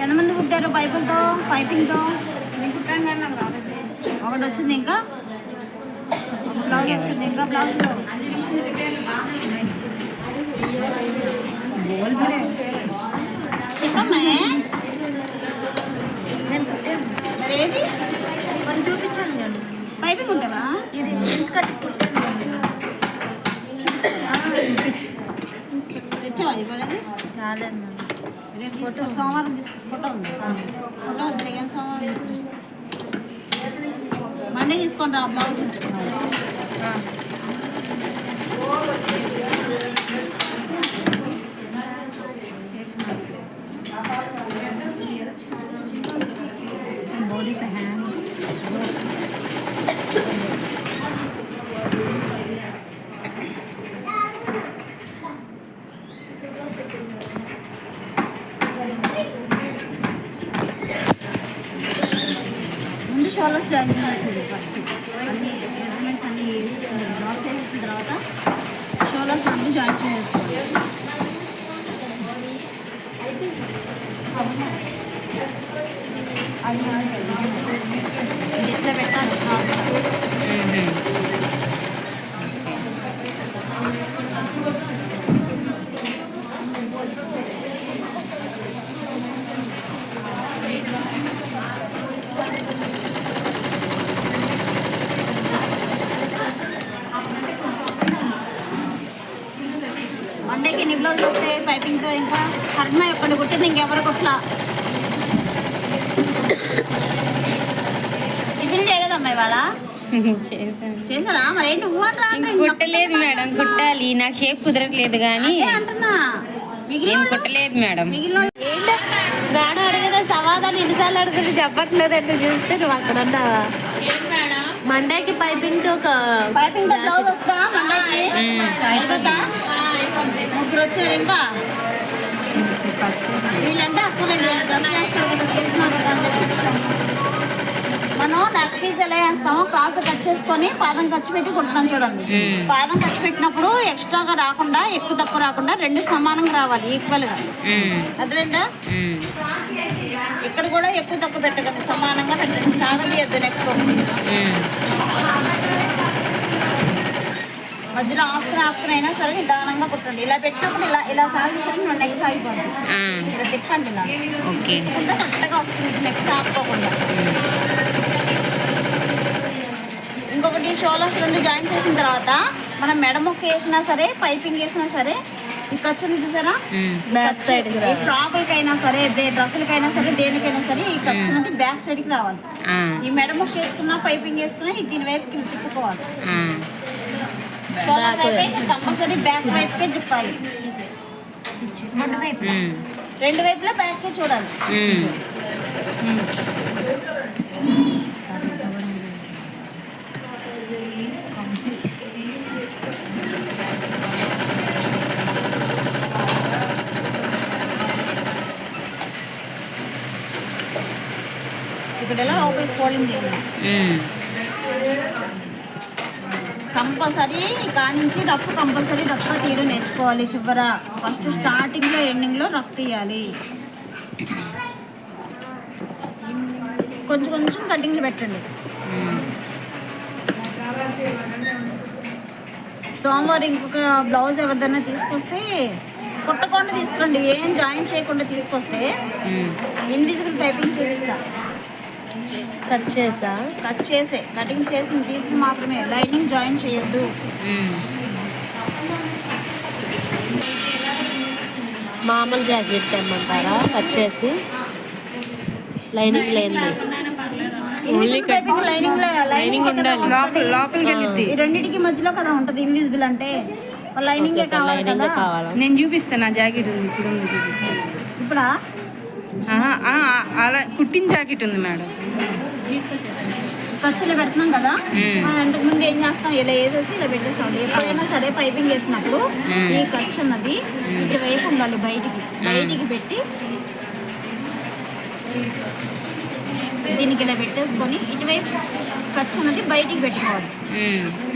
ఎంతమంది కుట్టారు పైపింగ్తో ఒకటి వచ్చింది, ఇంకా బ్లౌజ్ వచ్చింది, ఇంకా బ్లౌజ్లో చెప్పమ్మా ఏది మనం చూపించాను కదా పైపింగ్ ఉంటావా? ఇది మిల్స్ కట్టి కుట్టాను. తెచ్చావా ఇది కూడా? రాలేదు రేపు ఫోటో సోమవారం ఫోటో ఉంది. ఫోటో వద్దు కానీ సోమవారం మండే తీసుకోండి రా బ్లౌజ్. బాడీ హ్యాండ్ ముందు షోల్డర్స్ జాయిన్ చేసేది ఫస్ట్ అన్ని మెజర్మెంట్స్ అన్ని డ్రా చేసేసిన తర్వాత షోల్డర్స్ అన్ని జాయిన్ చేసుకోవాలి. ఇట్లా పెట్టాలి. మండేకి ఎన్ని బ్లౌజులు వస్తాయి పైపింగ్తో? ఇంకా కరెక్ట్గా ఒక్కటి కుట్టింది, ఇంకెవరు కుట్లా. టిఫిన్ చేయలేదమ్మా ఇవాళ? చేశారా? మరి నువ్వు కుట్టలేదు మేడం, కుట్టాలి. నాకు షేప్ కుదరట్లేదు కానీ అంటున్నా. నేను కుట్టలేదు మేడం. మేడం అడిగితే సమాధానం ఎన్నిసార్లు అడుగుతుంది చెప్పట్లేదు అంటే చూస్తే నువ్వు అక్కడ ఉన్నావా? మండేకి పైపింగ్ బ్లౌజ్ వస్తా మండేకి ముగ్గురు వచ్చారు. ఇంకా వీళ్ళంటే అక్కడ డ్రెస్ వేస్తారు కదా, చూస్తున్నారు కదా అని చెప్పేసి మనం నెక్ పీస్ ఎలా వేస్తామో క్రాస్ కట్ చేసుకొని పాదం ఖర్చు పెట్టి కుడతాం చూడండి. పాదం ఖర్చు పెట్టినప్పుడు ఎక్స్ట్రాగా రాకుండా, ఎక్కువ తక్కువ రాకుండా రెండు సమానంగా రావాలి, ఈక్వల్గా. అర్థమైందా? ఇక్కడ కూడా ఎక్కువ తక్కువ పెట్టగలదు, సమానంగా పెట్టండి. సాగదీయద్దు నెక్. మధ్యలో ఆఫ్టర్ అయినా సరే నిదానంగా కుట్టండి. ఇలా పెట్టినప్పుడు ఇలా సాగిసరికి మన నెక్ సాగిపోతుంది. ఇలా తిప్పండి, ఇలా తిప్పుకుంటే కరెక్ట్గా వస్తుంది, నెక్ సాగిపోకుండా. ఇంకొకటి షోల్డర్స్ రెండు జాయిన్ చేసిన తర్వాత మనం మెడముక్క వేసినా సరే, పైపింగ్ వేసినా సరే, ఇక్కడ వచ్చింది చూసారా బ్యాక్ సైడ్. ఈ ఫ్రాకులకైనా సరే, డ్రెస్సులకైనా సరే, దేనికైనా సరే ఈ వచ్చినది బ్యాక్ సైడ్కి రావాలి. ఈ మెడముక్క వేసుకున్నా, పైపింగ్ వేసుకున్నా దీని వైపుకి తిప్పుకోవాలి. షోల్డర్ వైపు కంపల్సరీ బ్యాక్ వైపుకే తిప్పాలి. రెండు వైపులా బ్యాక్కే చూడాలి. ఇక్కడ ఎలా లోపలికి ఫోల్డింగ్ చేయాలి కంపల్సరీ. కాడి నుంచి రఫ్ కంపల్సరీ రఫ్గా తీయడం నేర్చుకోవాలి. చివర ఫస్ట్ స్టార్టింగ్లో ఎండింగ్లో రఫ్ తీయాలి. కొంచెం కొంచెం కటింగ్లు పెట్టండి. సోమవారం ఇంకొక బ్లౌజ్ ఎవరిదైనా తీసుకొస్తే కుట్టకుండా తీసుకురండి, ఏం జాయిన్ చేయకుండా తీసుకొస్తే ఇన్విజిబుల్ పైపింగ్ చూపిస్తా. కట్ చేసే కటింగ్ చేసిన పీసులు మాత్రమే, లైనింగ్ జాయిన్ చేయొద్దు. మామూలు జాకెట్ తెమ్మంటారా? కట్ చేసి లైనింగ్ లేని ఈ రెండింటికి మధ్యలో కదా ఉంటది ఇన్విజిబుల్ అంటే. లైనింగే కావాలి కదా. నేను చూపిస్తాను, ఆ జాకెట్ ఉంది ఇప్పుడు, చూపిస్తాను. ఇప్పుడా? అలా కుట్టిన జాకెట్ ఉంది మేడం. ఖర్చులో పెడుతున్నాం కదా, మనం ఇంతకు ముందు ఏం చేస్తాం, ఇలా వేసేసి ఇలా పెట్టేస్తాం. ఎప్పుడైనా సరే పైపింగ్ వేసినప్పుడు ఈ ఖర్చు అన్నది ఇటువైపు ఉండాలి, బయటికి పెట్టి దీనికి ఇలా పెట్టేసుకొని ఇటువైపు ఖర్చు అన్నది బయటికి పెట్టుకోవాలి.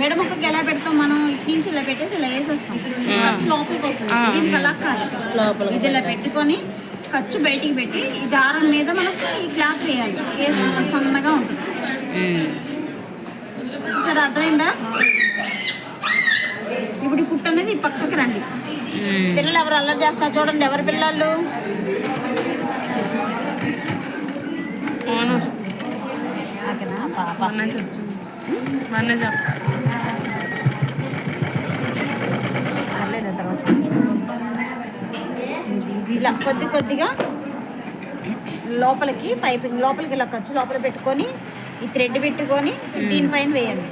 మెడముక్కకి ఎలా పెడతాం మనం, ఇటు నుంచి ఇలా పెట్టేసి ఇలా వేసేస్తాం, ఖర్చు లోపలికి వస్తుంది. దీనికి అలా కాదు, ఇది ఇలా పెట్టుకొని ఖర్చు బయటికి పెట్టి ఈ దారం మీద మనకి ఈ క్లాత్ వేయాలి, వేసినప్పుడు సన్నగా ఉంటుంది. చూసారా, అర్థమైందా? ఇప్పుడు ఈ కుట్టు అనేది ఈ పక్కకి రండి. పిల్లలు ఎవరు అల్లరి చేస్తారు చూడండి, ఎవరి పిల్లలు? ఓకేనా పాప? ఇలా కొద్దిగా లోపలికి పైపింగ్ లోపలికి ఇలా ఖర్చు లోపల పెట్టుకొని ఈ థ్రెడ్ పెట్టుకొని దీనిపైన వేయండి.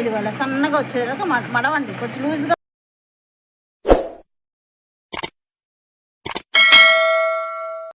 ఇది వల్ల సన్నగా వచ్చేదాకా మడవండి, కొంచెం లూజ్గా.